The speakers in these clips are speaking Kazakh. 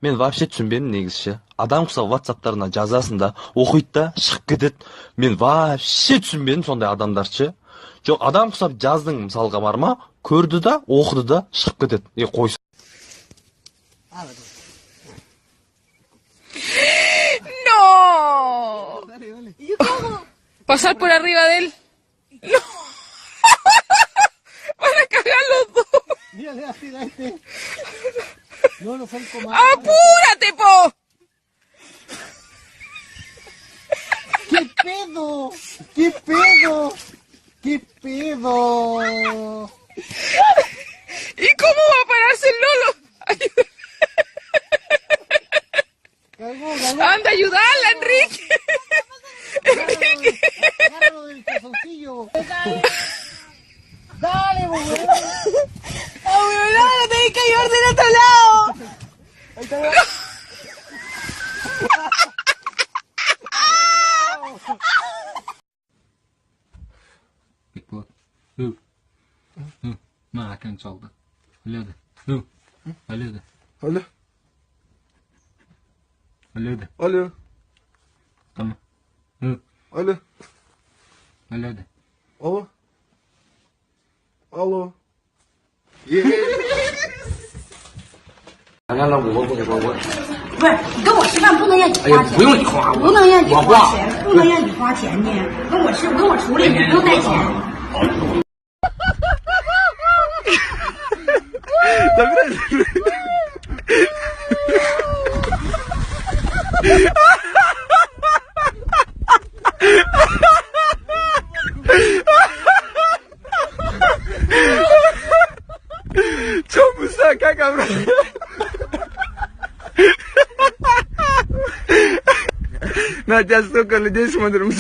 Мен вообще түсінбедім негізі. Адам құса WhatsApp-тарына жазасын да, оқиды да, шығып кетеді. Мен вообще түсінбедім сондай адамдаршы. Жоқ, адам құсап жаздың мысалға бар ма, көрді да, оқыды да, шығып кетеді. Қойсын. ¡No! Pasar por arriba de él. ¡No! Van a cagar los dos. Mírale así a este. No son comandos. ¡Apúrate, po! ¿Qué pedo? ¿Qué pedo? ¿Qué pedo? ¿Y cómo va a pararse el Lolo? Ayuda. Anda, ayudala, Enrique. Enrique. Agárralo del calzoncillo. Dale, boludo. ¡Abuela, tenés que ayudar del otro lado! Ahí está. Makan çaldı. Öyle de. Öyle de. Alo. Öyle de. Alo. Tamam. Alo. Öyle de. Alo. Alo.不是，你跟我吃饭不能让你花钱，不用你花，不能让你花钱，不能让你花钱呢。跟我吃，跟我处理，你不用带钱。Чё как На тебя столько людей смотрим.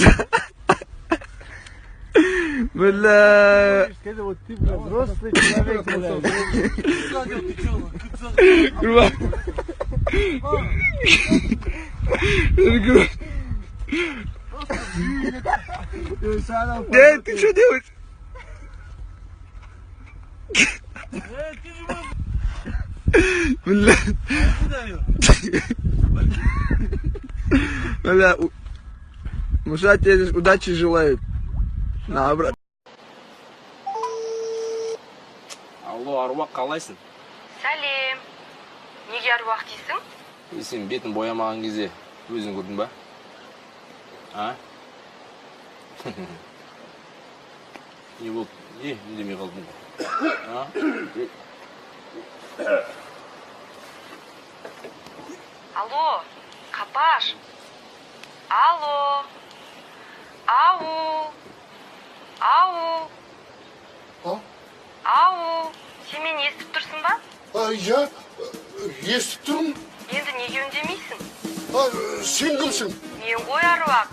Бля. Вот ты, бля, взрослый человек, Дядь, ты что делаешь? Бля. Бля. Муша тебе удачи желает. На, брат. Алло, Аруақ, қалайсың? Сәлем. Неге Аруақ дейсің? Сен бетін боямаған кезде өзің көрдің ба? А? Не болды? Үндемей қалдың ба? Алло, Қапаш. Алло. Ау. Ау. Ау. Сен мені естіп тұрсың ба? Я естіп тұрмын. Енді неге үндемейсің? Сен кімсің? Мен ғой Аруақ.